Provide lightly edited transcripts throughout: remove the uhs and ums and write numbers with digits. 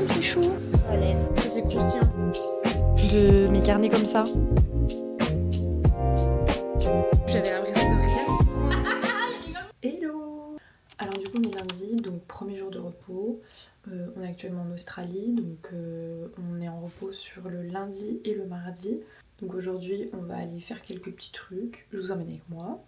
comme c'est chaud. Allez. Ça c'est croustillant. De mes carnets comme ça. J'avais l'impression de rien. Hello. Alors du coup on est lundi, donc premier jour de repos. On est actuellement en Australie, donc on est en repos sur le lundi et le mardi. Donc aujourd'hui on va aller faire quelques petits trucs. Je vous emmène avec moi.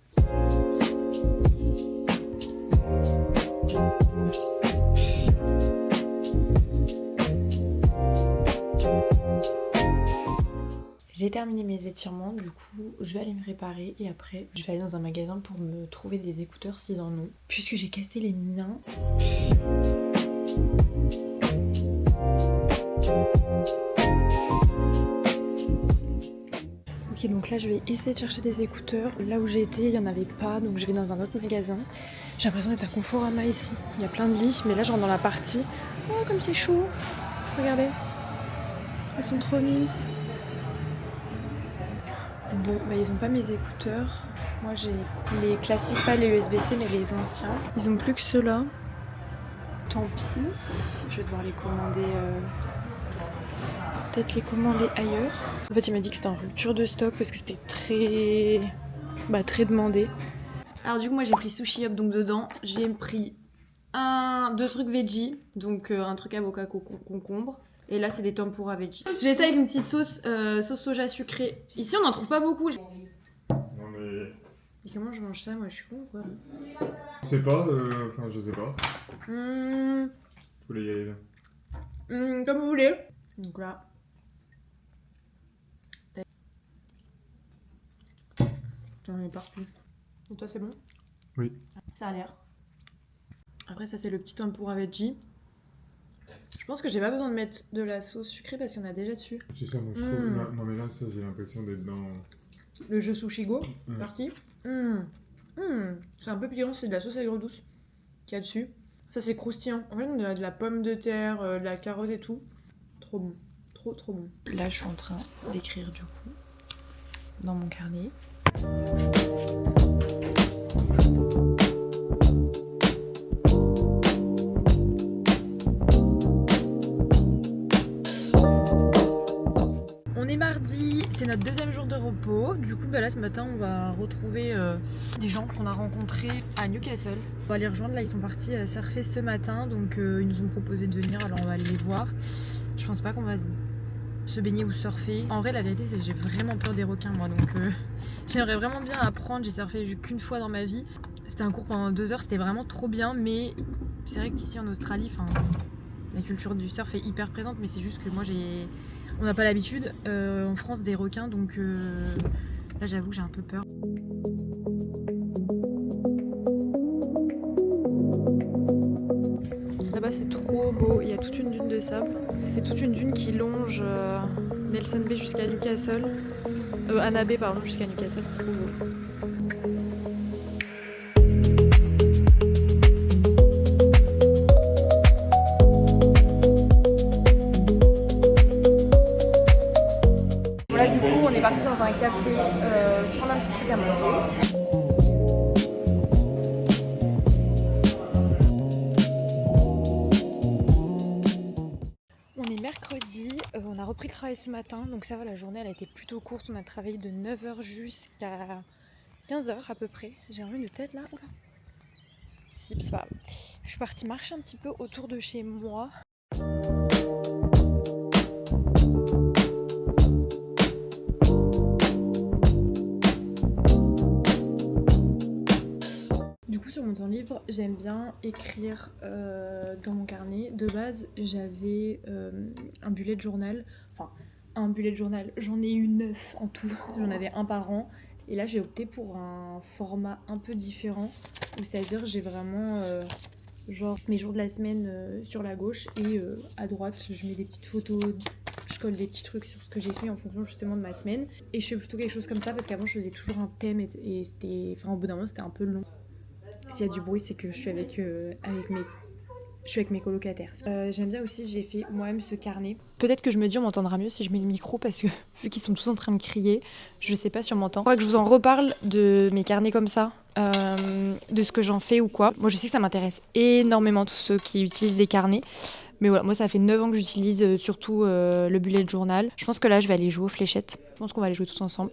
J'ai terminé mes étirements, du coup je vais aller me réparer et après je vais aller dans un magasin pour me trouver des écouteurs s'ils en ont. Puisque j'ai cassé les miens. Ok, donc là je vais essayer de chercher des écouteurs. Là où j'ai été il n'y en avait pas, donc je vais dans un autre magasin. J'ai l'impression d'être à Conforama ici. Il y a plein de lits, mais là je rentre dans la partie. Oh comme c'est chaud. Regardez. Elles sont trop mimes. Bon, bah ils ont pas mes écouteurs. Moi j'ai les classiques, pas les USB-C mais les anciens. Ils ont plus que ceux-là. Tant pis. Je vais devoir les commander. Peut-être les commander ailleurs. En fait il m'a dit que c'était en rupture de stock parce que c'était très demandé. Alors du coup moi j'ai pris Sushi Up, donc dedans j'ai pris deux trucs veggie, donc un truc avocat concombre. Et là c'est des tempura veggie. Je l'ai ça avec une petite sauce soja sucrée. Ici on n'en trouve pas beaucoup. Non mais... Et comment je mange ça? Moi je suis con quoi. Je sais pas, enfin je sais pas. Mmh, Vous voulez y aller là? comme vous voulez. Donc là. J'en ai partout. Et toi c'est bon? Oui. Ça a l'air. Après ça c'est le petit tempura veggie. Je pense que j'ai pas besoin de mettre de la sauce sucrée parce qu'il y en a déjà dessus. C'est ça, moi je trouve... Là, non mais là, ça j'ai l'impression d'être dans... Le jeu Sushi Go, parti. C'est un peu piquant, c'est de la sauce aigre douce qu'il y a dessus. Ça c'est croustillant. En fait on a de la pomme de terre, de la carotte et tout. Trop bon. Trop bon. Là je suis en train d'écrire du coup dans mon carnet. On est mardi, c'est notre deuxième jour de repos. Du coup, là ce matin, on va retrouver des gens qu'on a rencontrés à Newcastle. On va les rejoindre. Là, ils sont partis surfer ce matin, donc ils nous ont proposé de venir. Alors on va aller les voir. Je pense pas qu'on va se baigner ou surfer. En vrai, la vérité, c'est que j'ai vraiment peur des requins, moi. Donc j'aimerais vraiment bien apprendre. J'ai surfé qu'une fois dans ma vie. C'était un cours pendant 2 heures, c'était vraiment trop bien. Mais c'est vrai qu'ici en Australie, la culture du surf est hyper présente. Mais c'est juste que moi, on n'a pas l'habitude en France des requins, donc là j'avoue que j'ai un peu peur. Là-bas c'est trop beau, il y a toute une dune de sable. Il y a toute une dune qui longe Nelson Bay jusqu'à Newcastle. Anna Bay pardon, jusqu'à Newcastle, c'est trop beau. On est parti dans un café se prendre un petit truc à manger. On est mercredi, on a repris le travail ce matin, donc ça va, la journée elle a été plutôt courte. On a travaillé de 9h jusqu'à 15h à peu près. J'ai un rhume de tête là, oula. Si, c'est pas grave. Je suis partie marcher un petit peu autour de chez moi. Du coup sur mon temps libre j'aime bien écrire dans mon carnet. De base j'avais un bullet journal, j'en ai eu 9 en tout, j'en avais un par an. Et là j'ai opté pour un format un peu différent, c'est-à-dire j'ai vraiment genre mes jours de la semaine sur la gauche et à droite je mets des petites photos, je colle des petits trucs sur ce que j'ai fait en fonction justement de ma semaine. Et je fais plutôt quelque chose comme ça parce qu'avant je faisais toujours un thème et c'était, au bout d'un moment c'était un peu long. S'il y a du bruit, c'est que je suis avec mes colocataires. J'aime bien aussi, j'ai fait moi-même ce carnet. Peut-être que je me dis on m'entendra mieux si je mets le micro parce que vu qu'ils sont tous en train de crier, je sais pas si on m'entend. Je crois que je vous en reparle de mes carnets comme ça. de ce que j'en fais ou quoi. Moi, je sais que ça m'intéresse énormément, tous ceux qui utilisent des carnets. Mais voilà, moi, ça fait 9 ans que j'utilise surtout le bullet journal. Je pense que là, je vais aller jouer aux fléchettes. Je pense qu'on va aller jouer tous ensemble.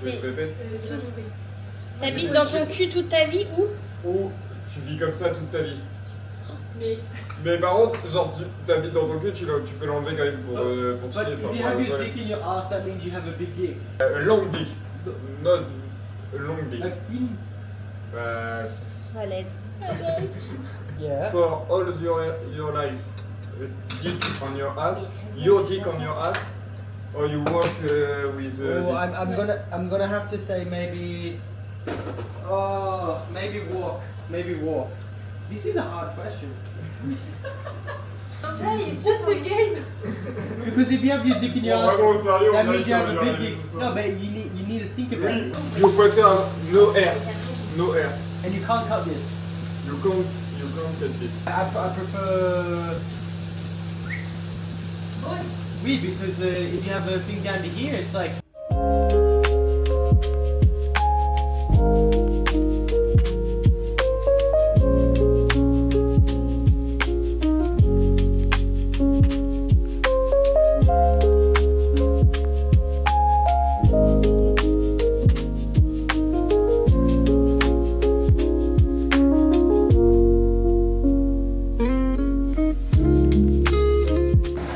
Tu te répètes? T'habites dans ton cul toute ta vie ou? Ou tu vis comme ça toute ta vie. Mais Mais par contre, genre, t'habites dans ton cul, tu peux l'enlever quand même pour chiller. But if you have your dick in your ass, that means you have a big dick. A long dick. Not a long dick. A thin. Valette. Yeah. For all your life, a dick on your ass, your dick on your ass, or you walk with. Oh, I'm gonna have to say maybe. Oh, maybe walk. Maybe walk. This is a hard question. Hey, it's just a game. Because if you have your dick in your Bon, ass, vraiment, sérieux, that on a means dit you ça have a va big arriver dick. ce soir. No, but you need to think about it. You prefer no air. No air. And you can't cut this. You can't get this. I prefer. Oui, because if you have a thing down to here, it's like.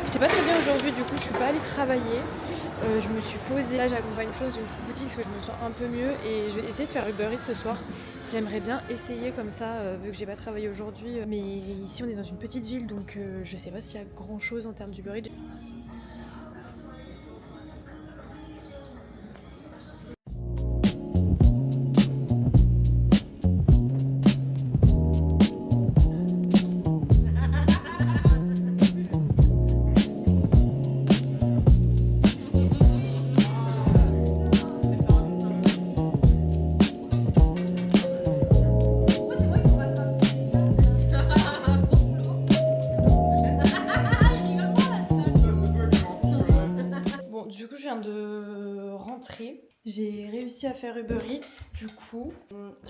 J'étais pas très bien aujourd'hui, du coup je suis pas allée travailler. Je me suis posée. Là j'accompagne Flo dans une petite boutique parce que je me sens un peu mieux et je vais essayer de faire Uber Eats ce soir. J'aimerais bien essayer comme ça, vu que j'ai pas travaillé aujourd'hui. Mais ici on est dans une petite ville donc je sais pas s'il y a grand chose en termes d'Uber Eats. Bon, du coup, je viens de rentrer. J'ai réussi à faire Uber Eats. Du coup,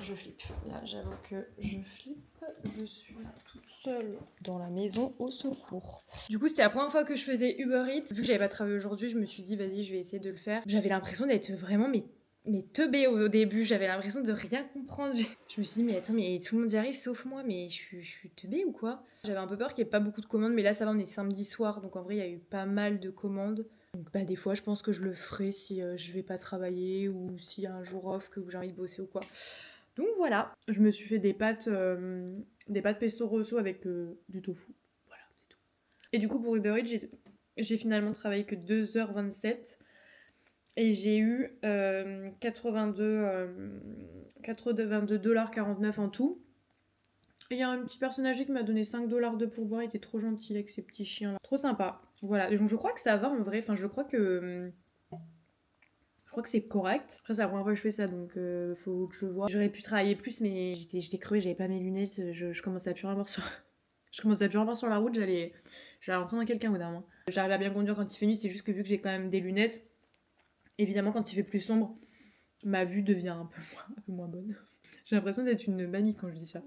je flippe. Là, j'avoue que je flippe. Je suis toute seule dans la maison au secours. Du coup, c'était la première fois que je faisais Uber Eats. Vu que j'avais pas travaillé aujourd'hui, je me suis dit, vas-y, je vais essayer de le faire. J'avais l'impression d'être vraiment mais teubée au début. J'avais l'impression de rien comprendre. Je me suis dit, mais attends, mais tout le monde y arrive sauf moi. Mais je suis teubée ou quoi? J'avais un peu peur qu'il n'y ait pas beaucoup de commandes. Mais là, ça va, on est samedi soir. Donc en vrai, il y a eu pas mal de commandes. Donc bah, des fois je pense que je le ferai si je vais pas travailler ou s'il y a un jour off que j'ai envie de bosser ou quoi. Donc voilà, je me suis fait des pâtes pesto rosso avec du tofu. Voilà, c'est tout. Et du coup pour Uber Eats, j'ai finalement travaillé que 2h27 et j'ai eu 82,49$ en tout. Et il y a un petit personne âgé qui m'a donné 5$ de pourboire, il était trop gentil avec ses petits chiens là. Trop sympa. Voilà, donc je crois que ça va en vrai, enfin je crois que c'est correct. Après c'est la première fois que je fais ça donc faut que je vois. J'aurais pu travailler plus mais j'étais crevée, j'avais pas mes lunettes, je commençais à plus rien voir sur... Je commençais à plus rien voir sur la route, j'allais rentrer dans quelqu'un au d'un moment. J'arrive à bien conduire quand il fait nuit, c'est juste que vu que j'ai quand même des lunettes, évidemment quand il fait plus sombre, ma vue devient un peu moins bonne. J'ai l'impression d'être une mamie quand je dis ça.